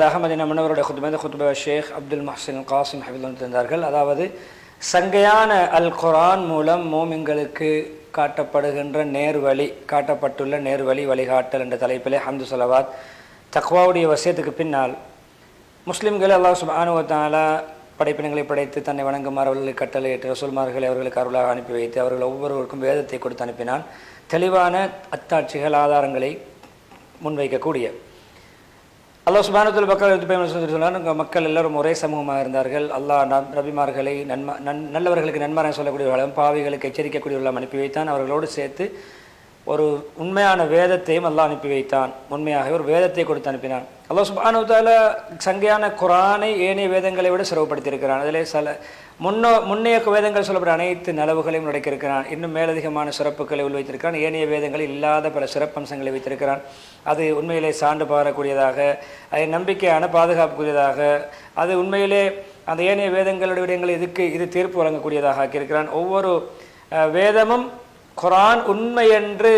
இரண்டாவதாக மதீனா முனவருடைய குத்பா ஷேக் அப்துல் முஹ்சின் காசிம் ஹபிதுல்லாஹ் தந்தார்கள். அதாவது சங்கையான அல் குர்ஆன் மூலம் மோமின்களுக்கு காட்டப்படுகின்ற நேர்வழி, காட்டப்பட்டுள்ள நேர்வழி வழிகாட்டல் என்ற தலைப்பிலே ஹம்து ஸலவாத் தக்வாவுடைய வசியத்துக்கு பின்னால் முஸ்லிம்கள் அல்லாஹ் சுப்ஹானஹு வ தஆலா படைப்பினங்களை படைத்து தன்னை வணங்குமாறு அவர்களுக்கு கட்டளையிட்டு ரசூல்மார்களை அவர்களுக்கு அருளாக அனுப்பி வைத்து அவர்கள் ஒவ்வொருவருக்கும் வேதத்தை கொடுத்து அனுப்பினான். தெளிவான அத்தாட்சிகள் ஆதாரங்களை முன்வைக்கக்கூடிய அல்லாஹ் சுப்ஹானஹு வ தஆலா பக்கத்தில் சொன்னார், மக்கள் எல்லோரும் ஒரே சமூகமாக இருந்தார்கள். அல்லாஹ் நபிமார்களை நல்லவர்களுக்கு நன்மாராயம் சொல்லக்கூடியவர்களும் பாவிகளுக்கு எச்சரிக்கக்கூடியவர்களும் அனுப்பி வைத்தான். அவர்களோடு சேர்த்து ஒரு உண்மையான வேதத்தையும் அல்லாஹ் அனுப்பி வைத்தான். உண்மையாக ஒரு வேதத்தை கொடுத்து அனுப்பினான். அல்லாஹ் சுப்ஹானஹு வ தஆலா சங்கையான குர்ஆனை ஏனைய வேதங்களை விட சிறப்புப்படுத்தியிருக்கிறான். அதிலே முன்னைய வேதங்கள் சொல்லப்பட்ட அனைத்து நலவுகளையும் உடைக்கிருக்கிறான். இன்னும் மேலதிகமான சிறப்புகளை உள்வைத்திருக்கிறான். ஏனைய வேதங்களில் இல்லாத பல சிறப்பம்சங்களை வைத்திருக்கிறான். அது உண்மையிலே சான்று பாரக்கூடியதாக, அதை நம்பிக்கையான பாதுகாப்புக்குரியதாக, அது உண்மையிலே அந்த ஏனைய வேதங்களுடைய விடயங்களை இது தீர்ப்பு வழங்கக்கூடியதாக ஆக்கியிருக்கிறான். ஒவ்வொரு வேதமும் குர்ஆன் உண்மை என்று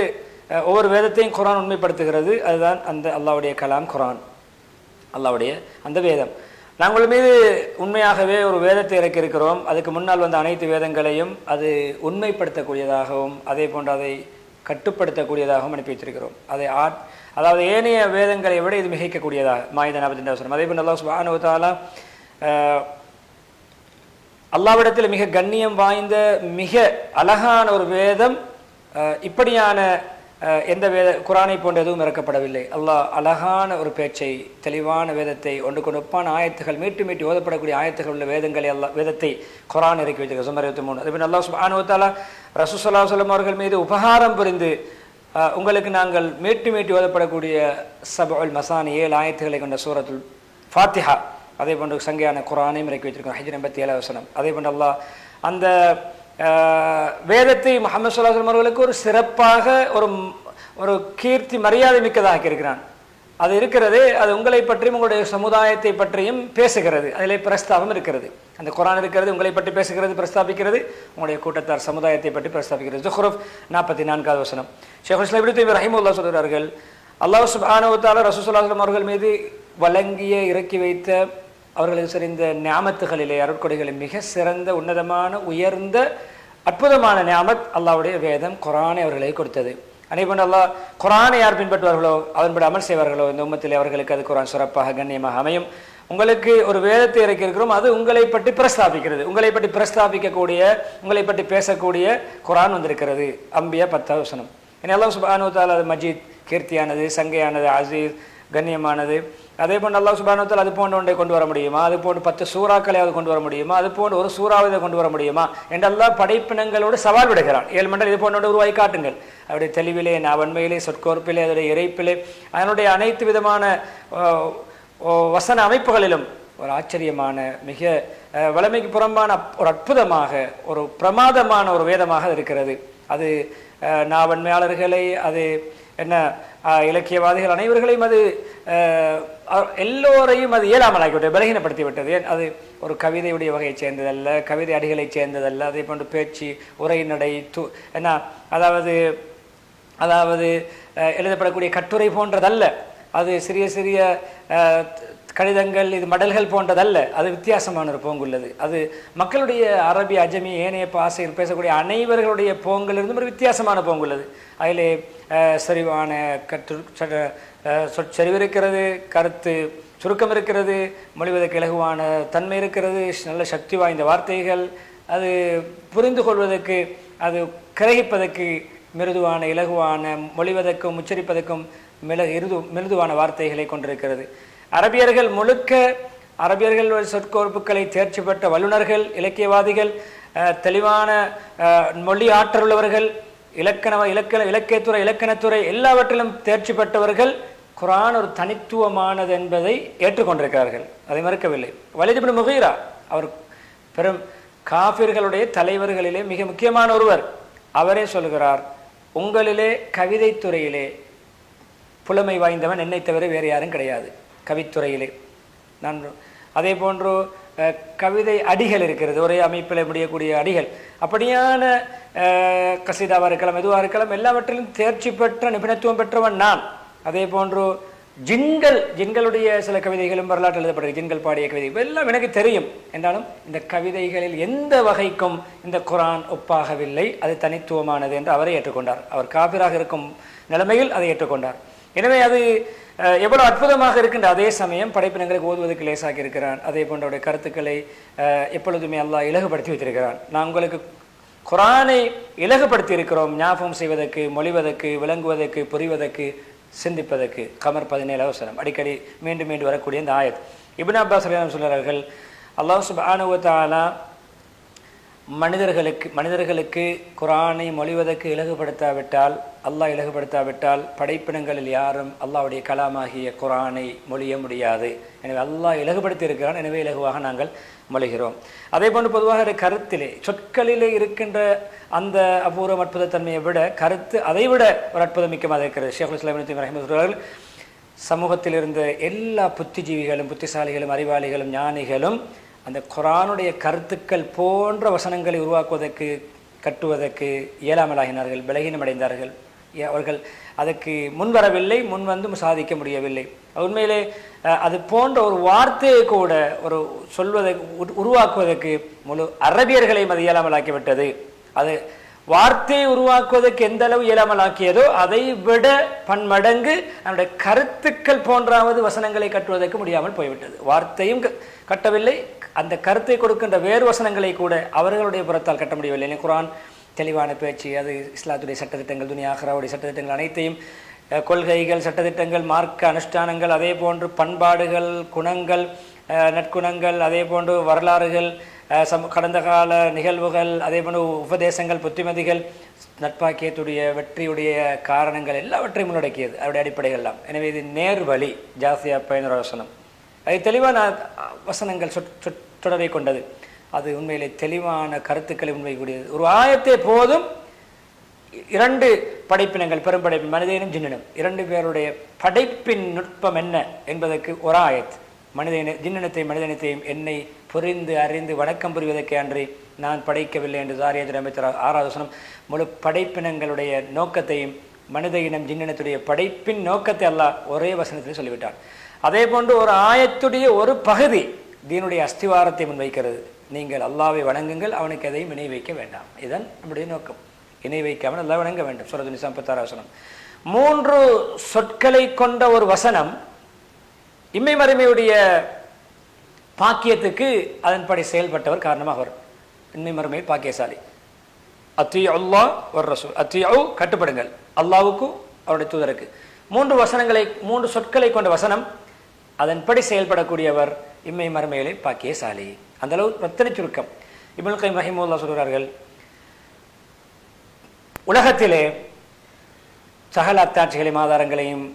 ஒவ்வொரு வேதத்தையும் குர்ஆன் உண்மைப்படுத்துகிறது. அதுதான் அந்த அல்லாஹ்வுடைய கலாம் குர்ஆன், அல்லாஹ்வுடைய அந்த வேதம். நாங்கள் மீது உண்மையாகவே ஒரு வேதத்தை இறக்கியிருக்கிறோம். அதுக்கு முன்னால் வந்த அனைத்து வேதங்களையும் அது உண்மைப்படுத்தக்கூடியதாகவும் அதே போன்று அதை கட்டுப்படுத்தக்கூடியதாகவும் அனுப்பி வைத்திருக்கிறோம். அதாவது ஏனைய வேதங்களை விட இது மிகைக்கக்கூடியதாக மாயிதா 45 அதே போன்று அல்லாஹ் சுப்ஹானஹு வ தஆலா அல்லாஹ்விடத்தில் மிக கண்ணியம் வாய்ந்த மிக அழகான ஒரு வேதம், இப்படியான எந்த குர்ஆனை போன்ற எதுவும் இறக்கப்படவில்லை. அல்லாஹ் அழகான ஒரு பேச்சை, தெளிவான வேதத்தை, ஒன்றுக்கு ஒப்பான ஆயத்துகள், மீட்டி ஓதப்படக்கூடிய ஆயத்துகள் உள்ள வேதத்தை குர்ஆன் இறக்கி வைத்திருக்கிறார். சுமார் 23. அதேபோல் அல்லாஹ் சுப்ஹானஹு வ தஆலா ரசூல் ஸல்லல்லாஹு அலைஹி வஸல்லம் அவர்கள் மீது உபகாரம் புரிந்து உங்களுக்கு நாங்கள் மீட்டி ஓதப்படக்கூடிய சபுல் மசானி 7 ஆயத்துக்களை கொண்ட சூரத்துல் ஃபாத்திஹா, அதே போன்று சங்கையான குர்ஆனையும் இறக்கி வைத்திருக்கிறோம். ஹஜ்ர் 87 அதே போன்று அல்லாஹ் அந்த வேதத்தை முஹம்மது ஸல்லல்லாஹு அலைஹி வஸல்லம் அவர்களுக்கு ஒரு சிறப்பாக ஒரு கீர்த்தி மரியாதை மிக்கதாக இருக்கிறான். அது இருக்கிறது, அது உங்களை பற்றியும் உங்களுடைய சமுதாயத்தை பற்றியும் பேசுகிறது. அதிலே பிரஸ்தாபம் இருக்கிறது. அந்த குர்ஆன் இருக்கிறது, உங்களை பற்றி பேசுகிறது, பிரஸ்தாபிக்கிறது, உங்களுடைய கூட்டத்தார் சமுதாயத்தை பற்றி பிரஸ்தாபிக்கிறது. ஜுஹ்ரூஃப் 44 ஷேகுல் இஸ்லாம் இப்னு தய்மிய்யா ரஹிமஹுல்லாஹ் சொல்கிறார்கள், அல்லாஹ் சுப்ஹானஹு வ தஆலா ரசூல் ஸல்லல்லாஹு அலைஹி வஸல்லம் அவர்கள் மீது வழங்கிய இறக்கி வைத்த அவர்களுக்கு சரிந்த நியாமத்துகளிலே அருட்கொடைகளில் மிக சிறந்த உன்னதமான உயர்ந்த அற்புதமான நியாமத் அல்லாஹ்வுடைய வேதம் குர்ஆனை அவர்களுக்கு கொடுத்தது. அதேபோன்று அல்லாஹ் குர்ஆனை யார் பின்பற்றுவார்களோ அதன்படி அமல் செய்வார்களோ இந்த உம்மத்திலே அவர்களுக்கு அது குர்ஆன் சிறப்பாக கண்ணியமாக அமையும். உங்களுக்கு ஒரு வேதத்தை இறக்கி இருக்கிறோம், அது உங்களை பற்றி பிரஸ்தாபிக்கிறது, உங்களை பற்றி பிரஸ்தாபிக்கக்கூடிய, உங்களை பற்றி பேசக்கூடிய குர்ஆன் வந்திருக்கிறது. அம்பியா 10 இனி அல்லாஹ் சுப்ஹானஹு வ தஆலா அது மஜீத் கீர்த்தியானது, சங்கையானது, அசீஸ் கண்ணியமானது. அதே போன்று அல்லாஹ் சுப்ஹானஹு வ தஆலா அது போன்ற ஒன்றை கொண்டு வர முடியுமா, அது போன்று 10 சூறாக்களையாவது கொண்டு வர முடியுமா, அது போன்று ஒரு சூறாவை கொண்டு வர முடியுமா என்று அல்லாஹ் படைப்பினங்களோடு சவால் விடுகிறான். 7 மண்டல் இது போன்ற உருவாக்கி காட்டுங்கள். அவருடைய தெளிவிலே, வன்மையிலே, சொற்கோர்ப்பிலே, அதனுடைய இறைப்பிலே, அதனுடைய அனைத்து விதமான வசன அமைப்புகளிலும் ஒரு ஆச்சரியமான மிக வளமைக்கு புறம்பான ஒரு அற்புதமாக ஒரு பிரமாதமான ஒரு வேதமாக இருக்கிறது. அது நாவன்மையாளர்களை, அது என்ன இலக்கியவாதிகள் அனைவர்களையும் அது எல்லோரையும் அது இயலாமலாக்கிவிட்டது, பலகீனப்படுத்தி விட்டது. அது ஒரு கவிதையுடைய வகையை சேர்ந்ததல்ல, கவிதை அடிகளை சேர்ந்ததல்ல. அதே போன்று பேச்சு, உரைநடை, என்ன அதாவது எழுதப்படக்கூடிய கட்டுரை போன்றதல்ல. அது சிறிய சிறிய கடிதங்கள், இது மடல்கள் போன்றதல்ல. அது வித்தியாசமான ஒரு போங்குள்ளது. அது மக்களுடைய அரபி, அஜமி, ஏனைய பாசையில் பேசக்கூடிய அனைவர்களுடைய போங்கிலிருந்தும் ஒரு வித்தியாசமான போங்குள்ளது. அதிலே சரிவான சொற்சரிவு இருக்கிறது, கருத்து சுருக்கம் இருக்கிறது, மொழிவதற்கு இலகுவான தன்மை இருக்கிறது, நல்ல சக்தி வாய்ந்த வார்த்தைகள், அது புரிந்து கொள்வதற்கு, அது கிரகிப்பதற்கு மிருதுவான, இலகுவான, மொழிவதற்கும் உச்சரிப்பதற்கும் மிருதுவான வார்த்தைகளை கொண்டிருக்கிறது. அரபியர்கள் சொற்கோர்ப்புகளை தேர்ச்சி பெற்ற வல்லுநர்கள், இலக்கியவாதிகள், தெளிவான மொழி ஆற்றலுள்ளவர்கள், இலக்கியத்துறை, இலக்கணத்துறை எல்லாவற்றிலும் தேர்ச்சி பெற்றவர்கள் குர்ஆன் ஒரு தனித்துவமானது என்பதை ஏற்றுக்கொண்டிருக்கிறார்கள். அதை மறுக்கவில்லை. வலீத் இப்னு முகீரா அவர் பெரும் காஃபிர்களுடைய தலைவர்களிலே மிக முக்கியமான ஒருவர். அவரே சொல்கிறார், உங்களிலே கவிதை துறையிலே புலமை வாய்ந்தவன் என்னை தவிர வேறு யாரும் கிடையாது. கவித்துறையிலே நான் அதே போன்று கவிதை அடிகள் இருக்கிறது, ஒரே அமைப்பில் முடியக்கூடிய அடிகள், அப்படியான கசீதாவாக இருக்கலாம், எதுவாக இருக்கலாம், எல்லாவற்றிலும் தேர்ச்சி பெற்ற நிபுணத்துவம் பெற்றவன் நான். அதே போன்று ஜின்களுடைய சில கவிதைகளும் வரலாற்று எழுதப்பட்டிருக்கு. ஜின்கள் பாடிய கவிதை எல்லாம் எனக்கு தெரியும் என்றாலும் இந்த கவிதைகளில் எந்த வகைக்கும் இந்த குர்ஆன் ஒப்பாகவில்லை, அது தனித்துவமானது என்று அவரை ஏற்றுக்கொண்டார். அவர் காபிராக இருக்கும் நிலைமையில் அதை ஏற்றுக்கொண்டார். எனவே அது எவ்வளவு அற்புதமாக இருக்கின்ற அதே சமயம் படைப்பினங்களுக்கு ஓதுவதற்கு லேசாக்கி இருக்கிறான். அதே போன்ற கருத்துக்களை எப்பொழுதுமே அல்லாஹ் இலகுபடுத்தி வைத்திருக்கிறான். நான் உங்களுக்கு குர்ஆனை இலகுபடுத்தி இருக்கிறோம், ஞாபகம் செய்வதற்கு, மொழிவதற்கு, விளங்குவதற்கு, புரிவதற்கு, சிந்திப்பதற்கு. கமர் 17 அடிக்கடி மீண்டும் மீண்டும் வரக்கூடிய இந்த ஆயத். இப்னு அப்பாஸ் சொல்கிறார்கள், அல்லாஹ் சுப்ஹானஹு வ தஆலா மனிதர்களுக்கு குர்ஆனை மொழிவதற்கு இலகுபடுத்தாவிட்டால், அல்லாஹ் இலகுபடுத்தாவிட்டால் படைப்பினங்களில் யாரும் அல்லாஹ்வுடைய கலாமாகிய குர்ஆனை மொழிய முடியாது. எனவே அல்லாஹ் இலகுபடுத்தி இருக்கிறான், எனவே இலகுவாக நாங்கள் மொழிகிறோம். அதே போன்று பொதுவாக கருத்திலே சொற்களிலே இருக்கின்ற அந்த அபூர்வ அற்புதத்தன்மையை விட கருத்து அதைவிட ஒரு அற்புதம் மிக்கமாக இருக்கிறது. ஷேகுல் இஸ்லாம் இப்னு தய்மிய்யா ரஹிமஹுல்லாஹ் சமூகத்தில் இருந்த எல்லா புத்திஜீவிகளும், புத்திசாலிகளும், அறிவாளிகளும், ஞானிகளும் அந்த குர்ஆனுடைய கருத்துக்கள் போன்ற வசனங்களை உருவாக்குவதற்கு, கட்டுவதற்கு இயலாமலாகினார்கள், பலகீனமடைந்தார்கள். அவர்கள் அதற்கு முன்வரவில்லை, முன்வந்து சாதிக்க முடியவில்லை. உண்மையிலே அது போன்ற ஒரு வார்த்தையை கூட ஒரு சொல்வதற்கு, உருவாக்குவதற்கு முழு அரபியர்களையும் அது இயலாமலாக்கிவிட்டது. அது வார்த்தையை உருவாக்குவதற்கு எந்த அளவு இயலாமலாக்கியதோ அதை விட பன்மடங்கு நம்முடைய கருத்துக்கள் போன்றாவது வசனங்களை கட்டுவதற்கு முடியாமல் போய்விட்டது. வார்த்தையும் கட்டவில்லை, அந்த கருத்தை கொடுக்கின்ற வேறு வசனங்களை கூட அவர்களுடைய புறத்தால் கட்ட முடியவில்லை. குர்ஆன் தெளிவான பேச்சு, அது இஸ்லாத்துடைய சட்டத்திட்டங்கள், துனியா ஆகிராவுடைய சட்டத்திட்டங்கள் அனைத்தையும், கொள்கைகள், சட்டத்திட்டங்கள், மார்க்க அனுஷ்டானங்கள், அதே போன்று பண்பாடுகள், குணங்கள், நற்குணங்கள், அதே போன்று வரலாறுகள், கடந்த கால நிகழ்வுகள், அதே போன்று உபதேசங்கள், புத்திமதிகள், நட்பாக்கியத்துடைய வெற்றியுடைய காரணங்கள் எல்லாவற்றையும் உள்ளடக்கியது அவருடைய அடிப்படைகள் எல்லாம். எனவே இது நேர்வழி. ஜாசியா 11 வசனம் அது தெளிவான வசனங்கள் தொடரை கொண்டது. அது உண்மையிலே தெளிவான கருத்துக்களை உண்மைக்கூடியது. ஒரு ஆயத்தே போதும் 2 படைப்பினங்கள், பெரும்படைப்பின் மனிதனும் ஜின்னனும், 2 பேருடைய படைப்பின் நுட்பம் என்ன என்பதற்கு ஒரு ஆயத். ஜின்னனத்தையும் மனிதனத்தையும் என்னை புரிந்து அறிந்து வணக்கம் புரிவதற்கே அன்றி நான் படைக்கவில்லை என்று தாரியத்தில் அமைச்சர் 6வது வசனம் முழு படைப்பினங்களுடைய நோக்கத்தையும், மனித இனம் ஜின்னனத்துடைய படைப்பின் நோக்கத்தை அல்லாஹ் ஒரே வசனத்தில் சொல்லிவிட்டார். அதே போன்று ஒரு ஆயத்துடைய ஒரு பகுதி தீனுடைய அஸ்திவாரத்தை முன்வைக்கிறது. நீங்கள் அல்லாஹ்வை வணங்குங்கள், அவனுக்கு எதையும் இணை வைக்க வேண்டாம். இதுதான் நம்முடைய நோக்கம். இணை வைக்காமல் அல்லாஹ் வணங்க வேண்டும். சூரத்து நிசா 56 வசனம். 3 சொற்களை கொண்ட ஒரு வசனம் இம்மை மறுமையுடைய பாக்கியத்துக்கு அதன்படி செயல்பட்டவர் காரணமாக வரும். இன்மை மறுமையில் பாக்கியசாலி. அத்தியு அல்லாஹ் ஒரு ரசூல், அத்தியு கட்டுப்படுங்கள் அல்லாஹ்வுக்கு அவருடைய தூதருக்கு. 3 சொற்களை கொண்ட வசனம், அதன்படி செயல்படக்கூடியவர் இம்மை மறுமையிலே பாக்கியசாலி. அந்த அளவு ரத்தன சுருக்கம். இப்னுல் கய்யிம் ரஹிமஹுல்லாஹ் சொல்கிறார்கள், உலகத்திலே சகல அத்தாட்சிகளையும் ஆதாரங்களையும்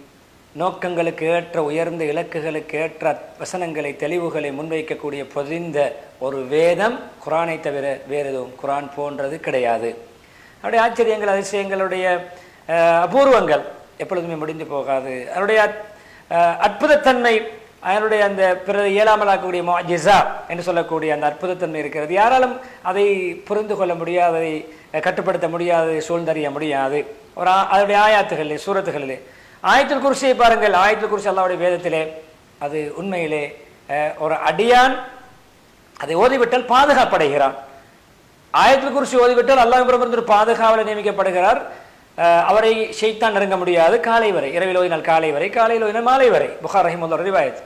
நோக்கங்களுக்கு ஏற்ற, உயர்ந்த இலக்குகளுக்கு ஏற்ற வசனங்களை, தெளிவுகளை முன்வைக்கக்கூடிய பொதிந்த ஒரு வேதம் குர்ஆனை தவிர வேறு எதுவும் குர்ஆன் போன்றது கிடையாது. அவருடைய ஆச்சரியங்கள், அதிசயங்களுடைய அபூர்வங்கள் எப்பொழுதுமே முடிந்து போகாது. அவருடைய அற்புதத்தன்மை, அதனுடைய அந்த பிறகு இயலாமலாக்கக்கூடிய முஅஜிஸா என்று சொல்லக்கூடிய அந்த அற்புதத்தன்மை இருக்கிறது. யாராலும் அதை புரிந்து கொள்ள முடியாது, அதை கட்டுப்படுத்த முடியாது, சூழ்ந்தறிய முடியாது. அதனுடைய ஆயாத்துகளிலே, சூரத்துகளிலே ஆயத்துல் குர்சியை பாருங்கள். ஆயத்துல் குர்சி அல்லாஹ்வுடைய வேதத்திலே அது உண்மையிலே ஒரு அடியான் அதை ஓதிவிட்டால் பாதுகாப்படைகிறான். ஆயத்துல் குர்சி ஓதிவிட்டால் அல்லாஹ்விடமிருந்து ஒரு பாதுகாவலர் நியமிக்கப்படுகிறார். அவரை ஷைத்தான் நெருங்க முடியாது. காலை வரை, இரவில் ஓதினால் காலை வரை, காலையில் ஓதினால் மாலை வரை. புகார் ரஹிமஹுல்லாஹ் ரிவாயத்.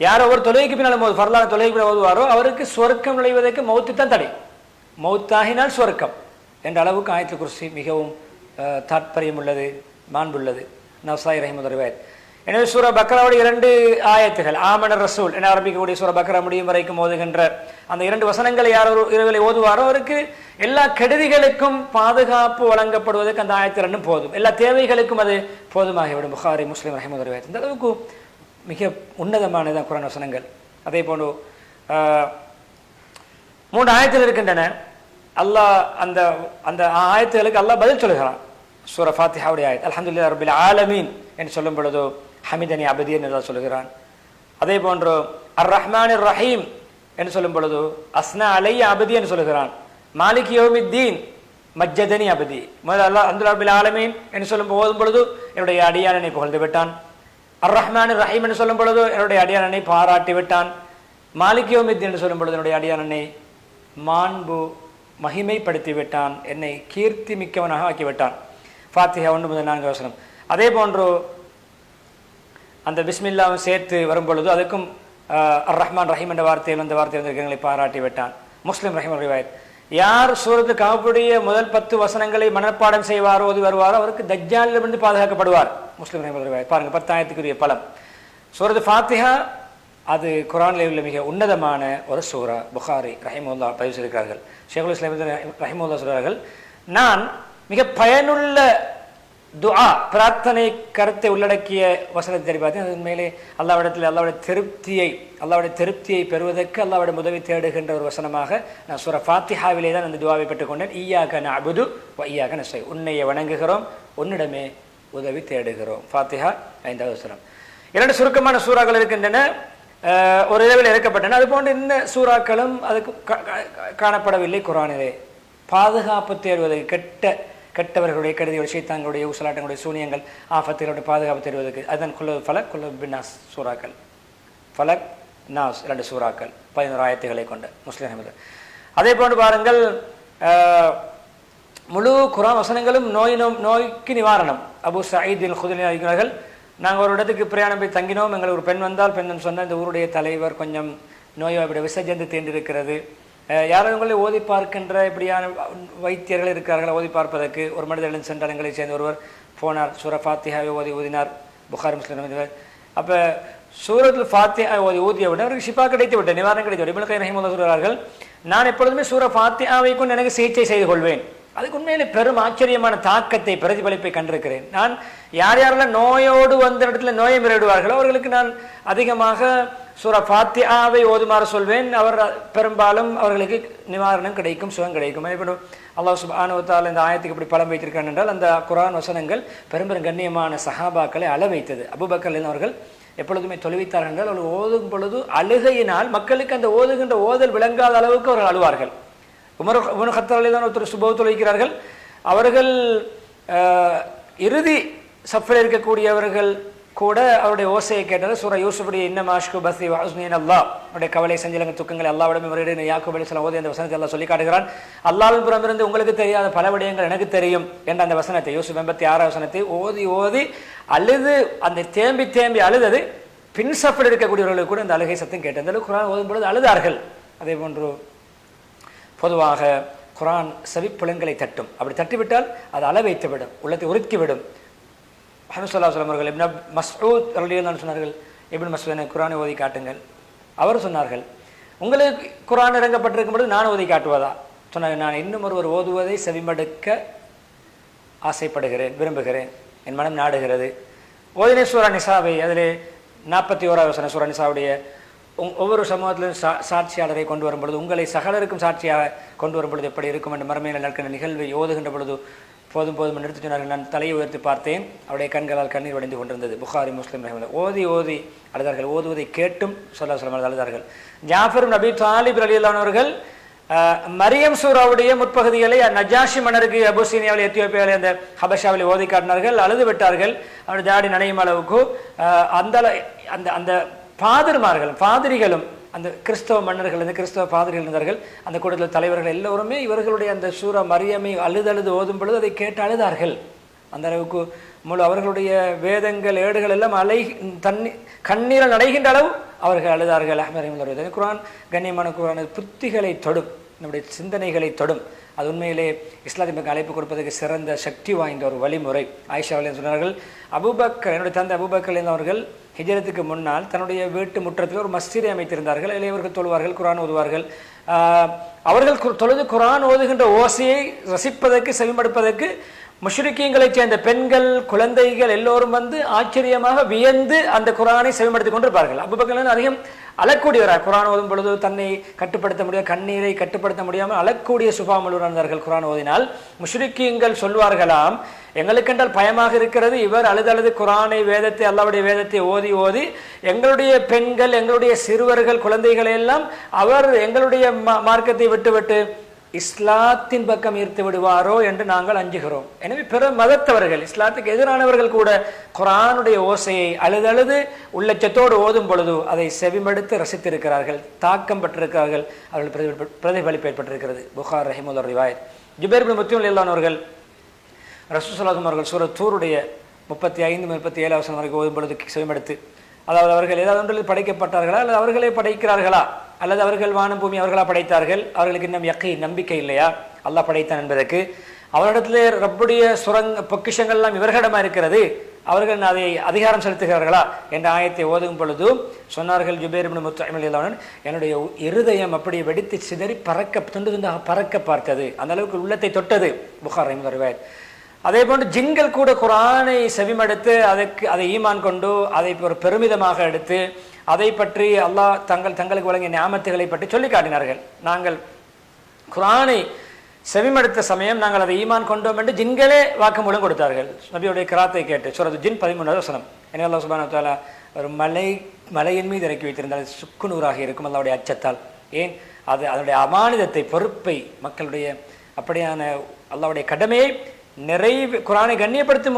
யார் ஒவ்வொரு தொழுகைக்கு பின்னால் ஃபர்லான தொழுகைக்கு பின்னால் ஓதுவாரோ அவருக்கு சொர்க்கம் நுழைவதற்கு மௌத்து தான் தடை. மௌத்தாகினால் சொர்க்கம் என்ற அளவுக்கு ஆயத்துல் குர்சி மிகவும் தாற்பயம் உள்ளது, மாண்புள்ளது. நவ்சாய் ரஹிமஹுல்லாஹ் ரிவாயத். எனவே சூரா பக்ராவுடைய 2 ஆயத்துகள், ஆமன ரசூல் என ஆரம்பிக்கக்கூடிய சூரா பக்ரா முடியும் வரைக்கும் ஓதுகின்ற அந்த 2 வசனங்களை யார் இரவிலே ஓதுவாரோ அவருக்கு எல்லா கெடுதிகளுக்கும் பாதுகாப்பு வழங்கப்படுவதற்கு அந்த ஆயத்து 2 போதும். எல்லா தேவைகளுக்கும் அது போதுமாகிவிடும். புகாரி, முஸ்லிம் ரஹிமஹுல்லாஹ் ரிவாயத். இந்த அளவுக்கு மிக உன்னதமானதான் குர்ஆன் வசனங்கள். அதே போன்று 3 ஆயத்தில் இருக்கின்றன. அல்லாஹ் அந்த அந்த ஆயத்துகளுக்கு அல்லாஹ் பதில் சொல்கிறான். சூரா ஃபாத்திஹாவுடைய ஆயத் அல்ஹம்துலில்லாஹி ரப்பில் ஆலமீன் என்று சொல்லும் பொழுது ஹமிதனி அபதி என்று சொல்கிறான். அதே போன்று அர் ரஹ்மானிர் ரஹீம் என்று சொல்லும் பொழுது அஸ்னா அலைய அபதி என்று சொல்கிறான். மாலிக் யௌமித்தீன் மஜ்ஜதனி அபதி. முதல்ல அல்லாஹ் அல்ஹம்துலில்லாஹி ரப்பில் ஆலமீன் என்று சொல்லும் ஓதும் பொழுது என்னுடைய அடியானை புகழ்ந்து விட்டான். அர் ரஹ்மான் ரஹீம் என்று சொல்லும் பொழுது என்னுடைய அடியானனை பாராட்டி விட்டான். மாலிக் யௌமித்தீன் என்று சொல்லும் பொழுது என்னுடைய அடியானனை மாண்பு மகிமைப்படுத்தி விட்டான், என்னை கீர்த்தி மிக்கவனாக ஆக்கிவிட்டான். ஃபாத்திஹா 1 முதல் 4 வசனம். அதே போன்று அந்த பிஸ்மில்லாவும் சேர்த்து வரும் பொழுது அதுக்கும் அர் ரஹ்மான் ரஹீம் என்ற வார்த்தையில் அந்த வார்த்தை வந்திருக்கிறவங்களை பாராட்டி விட்டான். முஸ்லிம் ரஹீம் ரிவாயத். யார் சூரத்து கஹ்ஃபுடைய முதல் 10 வசனங்களை மனப்பாடம் செய்வாரோ ஓதி வருவாரோ அவருக்கு தஜ்ஜாலிலிருந்து பாதுகாக்கப்படுவார். முஸ்லிம் ரஹீம் ரிவாயத். பாருங்க 10 ஆயத்துக்குரிய பலம். சூரத்து ஃபாத்திஹா அது குர்ஆனில் உள்ள மிக உன்னதமான ஒரு சூரா. புகாரி ரஹிமஹுல்லாஹ் பதிவு செய்திருக்கிறார்கள். ஷேகுல் இஸ்லாம் ரஹிமஹுல்லாஹ் சொல்கிறார்கள், நான் மிக பயனுள்ள துஆ பிரார்த்தனை கருத்தை உள்ளடக்கிய வசனத்தை தெரிவித்து அது உண்மையிலே அல்லாஹ்விடத்தில் அல்லாஹ்வுடைய திருப்தியை பெறுவதற்கு அல்லாஹ்வுடைய உதவி தேடுகின்ற ஒரு வசனமாக நான் சூரா ஃபாத்திஹாவிலே தான் அந்த துஆவை பெற்றுக்கொண்டேன். ஈய்யாக நஅபுது வ ஈய்யாக நஸ்தஈன். உன்னையே வணங்குகிறோம், உன்னிடமே உதவி தேடுகிறோம். ஃபாத்திஹா 5வது வசனம். 2 சுருக்கமான சூறாக்கள் இருக்கின்றன, ஒரு இரவில் இறக்கப்பட்டன. அதுபோன்று இன்ன சூறாக்களும் அதுக்கு காணப்படவில்லை குர்ஆனிலே. பாதுகாப்பு தேடுவதற்கு கெட்டவர்களுடைய கெடுதிகள் ஷைத்தான்களுடைய ஊசலாட்டங்களுடைய சூனியங்கள் ஆஃபத்துகளுடைய பாதுகாப்பு தேடுவதற்கு அதுதான் குல்லு ஃபலக் குல்லு பின்னாஸ் சூறாக்கள். ஃபலக் நாஸ் 2 சூறாக்கள் 11 ஆயத்துகளை கொண்ட முஸ்லிம். அதே போன்று பாருங்கள், முழு குர்ஆன் வசனங்களும் நோய்க்கு நிவாரணம். அபு சயீத் அல் குத்ரி அறிகிறார்கள், நாங்கள் ஒரு இடத்துக்கு பிரயாணம் போய் தங்கினோம். எங்களுக்கு ஒரு பெண் வந்தால், பெண் சொன்ன இந்த ஊருடைய தலைவர் கொஞ்சம் நோயோட விசஜந்து தீண்டிருக்கிறது, யாரும் உங்களை ஓதி பார்க்கின்ற இப்படியான வைத்தியர்கள் இருக்கிறார்கள் ஓதி பார்ப்பதற்கு. ஒரு மனிதர்களின் சென்றால் எங்களை சேர்ந்த ஒருவர் போனார், சூரா ஃபாத்திஹாவை ஊதினார். புகாரி முஸ்லிம். அப்போ சூரத்துல் ஃபாத்திஹா ஊதியவுடன் அவருக்கு ஷிஃபா கிடைத்து விட்டது, நிவாரணம் கிடைத்து விட்டது. இப்னு கய்யிம் ரஹிமஹுல்லாஹ் சொல்கிறார்கள், நான் எப்பொழுதுமே சூரா ஃபாத்திஹாவை கொண்டு எனக்கு சிகிச்சை செய்து கொள்வேன். அதுக்கு உண்மையிலே பெரும் ஆச்சரியமான தாக்கத்தை பிரதிபலிப்பை கண்டிருக்கிறேன். நான் யாரெல்லாம் நோயோடு வந்த இடத்துல நோயை முறையிடுவார்களோ அவர்களுக்கு நான் அதிகமாக சூரா ஃபாத்திஹாவை ஓதுமாறு சொல்வேன். அவர் பெரும்பாலும் அவர்களுக்கு நிவாரணம் கிடைக்கும், சுகம் கிடைக்கும். இப்போ அல்லாஹ் சுப்ஹானஹு வ தஆலா இந்த ஆயத்துக்கு இப்படி பலம் வைத்திருக்கிறான் என்றால் அந்த குர்ஆன் வசனங்கள் பெரும் கண்ணியமான சஹாபாக்களை அள வைத்தது. அபூபக்கர் அவர்கள் எப்பொழுதுமே தொழுவித்தார்கள் என்றால் அவர்கள் ஓதும் பொழுது அழுகையினால் மக்களுக்கு அந்த ஓதுகின்ற ஓதல் விளங்காத அளவுக்கு அவர்கள் அழுவார்கள். உமர் இப்னு கத்தாப் தான் ஒருத்தர் சுபஹ் தொழுகிறார்கள். அவர்கள் இறுதி சஃபில் இருக்கக்கூடியவர்கள் கூட அவருடைய ஓசையை கேட்டது. சூரா யூசுஃபுடைய இன்னமா அஷ்கு பஸி வ ஹுஸ்னி அல்லாஹ், அவருடைய கவலை சஞ்சலங்கள் துக்கங்களை அல்லாஹ்விடம் முறையிட யாக்கூப் அலைஹிஸ்ஸலாம் ஓதி அந்த வசனத்தை அல்லாஹ் சொல்லி காட்டுகிறான். அல்லாஹ்வின் புறமிருந்து உங்களுக்கு தெரியாத பல விடயங்கள் எனக்கு தெரியும் என்ற அந்த வசனத்தை, யூசுப் 86 வசனத்தை ஓதி ஓதி அழுது அந்த தேம்பி அழுதது பின் சஃபில் இருக்கக்கூடியவர்களுக்கு கூட அந்த அழுகை சத்தம் கேட்டது. அந்த குர்ஆன் ஓதும் பொழுது அழுதார்கள். அதே போன்று பொதுவாக குர்ஆன் செவிப்புலன்களை தட்டும். அப்படி தட்டிவிட்டால் அது அள வைத்துவிடும், உள்ளத்தை உருக்கிவிடும். முஹம்மது ஸல்லல்லாஹு அலைஹி வஸல்லம் அவர்கள் இப்னு மஸ்ஊத் ரலியல்லாஹு அன்ஹு சொன்னார்கள், இப்னு மஸ்ஊத் குர்ஆனை ஓதி காட்டுங்கள். அவர் சொன்னார்கள், உங்களுக்கு குர்ஆன் இறங்கப்பட்டிருக்கும் பொழுது நான் ஓதி காட்டுவதா? சொன்னார்கள், நான் இன்னும் ஒருவர் ஓதுவதை செவிமடுக்க ஆசைப்படுகிறேன், விரும்புகிறேன், என் மனம் நாடுகிறது. ஓதினே சூரா நிசாவை, அதிலே 41வது வசனம் சூரா நிசாவுடைய ஒவ்வொரு சமூகத்திலும் சாட்சியாளரை கொண்டு வரும் பொழுது உங்களை சகலருக்கும் சாட்சியாக கொண்டு வரும் பொழுது எப்படி இருக்கும் என்று மறுமையில் நடக்கின்ற நிகழ்வை ஓதுகின்ற பொழுது போதும் நிறுத்தி சொன்னார்கள். நான் தலையை உயர்த்தி பார்த்தேன், அவருடைய கண்களால் கண்ணீர் வடிந்து கொண்டிருந்தது. புகாரி முஸ்லிம் ரஹிமஹுல்லாஹ். ஓதி அழுதார்கள். ஓதுவதை கேட்டும் ஸல்லல்லாஹு அலைஹி வஸல்லம் அழுதார்கள். ஜாஃபர் இப்னு அபீ தாலிப் ரலியல்லாஹு அன்ஹு அவர்கள் மரியம் சூராவுடைய முற்பகுதிகளை நஜாஷி மன்னருக்கு அபுசீனியாவில் எத்தியோப்பியாவில் அந்த ஹபஷாவில் ஓதி காட்டினார்கள். அழுது விட்டார்கள். அவருடைய தாடி நனையும் அளவுக்கு அந்த அந்த அந்த பாதிரிகளும் அந்த கிறிஸ்தவ மன்னர்கள், அந்த கிறிஸ்தவ பாதிரிகள் இருந்தார்கள். அந்த கூட்டத்தில் தலைவர்கள் எல்லோருமே இவர்களுடைய அந்த சூரா மரியமை அழுது ஓதும் பொழுது அதை கேட்டு அழுதார்கள். அந்த அளவுக்கு முழு அவர்களுடைய வேதங்கள் ஏடுகள் எல்லாம் கண்ணீரால் நடைகின்ற அளவு அவர்கள் அழுதார்கள். அஹ்மது குர்ஆன் கண்ணியமான குர்ஆன் புத்திகளை தொடும், நம்முடைய சிந்தனைகளை தொடும். அது உண்மையிலே இஸ்லாத்தின் பக்கம் அழைப்பு கொடுப்பதற்கு சிறந்த சக்தி வாய்ந்த ஒரு வழிமுறை. ஆயிஷா அவர்கள் சொன்னார்கள், அபூபக்கர் என்னுடைய தந்தை அபூபக்கர் அவர்கள் ஹிஜ்ரத்துக்கு முன்னால் தன்னுடைய வீட்டு முற்றத்தில் ஒரு மஸ்ஜிதை அமைத்திருந்தார்கள். அதில் இவர்கள் தொழுவார்கள், குர்ஆன் ஓதுவார்கள். அவர்கள் தொழுது குர்ஆன் ஓதுகின்ற ஓசையை ரசிப்பதற்கு செவிமடுப்பதற்கு முஷ்ரிக்கீங்களைச் சேர்ந்த பெண்கள் குழந்தைகள் எல்லோரும் வந்து ஆச்சரியமாக வியந்து அந்த குர்ஆனை செவிமடுத்திக் கொண்டிருப்பார்கள். அபூபக்கர் அதிகம் அழக்கூடியவரார். குர்ஆன் ஓதும் பொழுது தன்னை கட்டுப்படுத்த முடியாது, கண்ணீரை கட்டுப்படுத்த முடியாமல் அழக்கூடிய சுபாமல் இருந்தார்கள். குர்ஆன் ஓதினால் முஷ்ரிக்கீங்கள் சொல்வார்களாம், எங்களுக்கென்றால் பயமாக இருக்கிறது, இவர் அழுது குர்ஆனை வேதத்தை அல்லாஹ்வுடைய வேதத்தை ஓதி எங்களுடைய பெண்கள் எங்களுடைய சிறுவர்கள் குழந்தைகளை எல்லாம் அவர் எங்களுடைய மார்க்கத்தை விட்டு இஸ்லாத்தின் பக்கம் ஈர்த்து விடுவாரோ என்று நாங்கள் அஞ்சுகிறோம். எனவே பிற மதத்தவர்கள், இஸ்லாத்துக்கு எதிரானவர்கள் கூட குர்ஆனுடைய ஓசையை அழுதழுது உள்ளச்சத்தோடு ஓதும் பொழுது அதை செவிமடுத்து ரசித்திருக்கிறார்கள், தாக்கம் பெற்றிருக்கிறார்கள், அவர்கள் பிரதிபலிப்பு ஏற்பட்டிருக்கிறது. புகார் ரஹிமுல்லா ரிவாயத். ஜுபைர் பின் முத்இம் ரலியல்லாஹு அவர்கள் ரசூலுல்லாஹி ஸல்லல்லாஹு அலைஹி அவர்கள் சூரத் தூருடைய 35-37 வசனம் வரைக்கும் ஓதும் பொழுது செவிமடுத்து, அதாவது அவர்கள் ஏதாவது ஒன்றில் படைக்கப்பட்டார்களா அல்லது அவர்களே படைக்கிறார்களா அல்லது அவர்கள் வானம் பூமி அவர்களா படைத்தார்கள், அவர்களுக்கு இன்னும் நம்பிக்கை இல்லையா அல்லாஹ் படைத்தான் என்பதற்கு, அவரிடத்திலே ரப்புடைய பொக்கிஷங்கள்லாம் இவர்களிடமா இருக்கிறது, அவர்கள் அதை அதிகாரம் செலுத்துகிறார்களா என்ற ஆயத்தை ஓதும் பொழுது சொன்னார்கள் ஜுபைர் இப்னு முத்இம் ரலியல்லாஹு அன்ஹு, என்னுடைய இருதயம் அப்படியே வெடித்து சிதறி துண்டு துண்டாக பறக்க பார்த்தது, அந்த அளவுக்கு உள்ளத்தை தொட்டது. புகார் ரஹிமத்துல்லாஹி ரிவாயத். அதே போன்று ஜின்கள் கூட குர்ஆனை செவிமடுத்து அதை ஈமான் கொண்டு அதை ஒரு பெருமிதமாக எடுத்து அதை பற்றி அல்லாஹ் தங்களுக்கு வழங்கிய நியாமத்துகளை பற்றி சொல்லி காட்டினார்கள். நாங்கள் குர்ஆனை செவிமடுத்த சமயம் நாங்கள் அதை ஈமான் கொண்டோம் என்று ஜின்களே வாக்குமூலம் கொடுத்தார்கள். நபியுடைய கிராத்தை கேட்டு சூரத் ஜின் 13வது வசனம். எனவே அல்லாஹ் சுப்ஹானஹு வ தஆலா ஒரு மலையின் மீது இறக்கி வைத்திருந்தால் சுக்குநூறாக இருக்கும் அல்லாஹ்வுடைய அச்சத்தால். ஏன் அது அதனுடைய அமானிதத்தை, பொறுப்பை, மக்களுடைய அப்படியான அல்லாஹ்வுடைய கடமையை குர்ஆனை கண்ணியப்படுத்தும்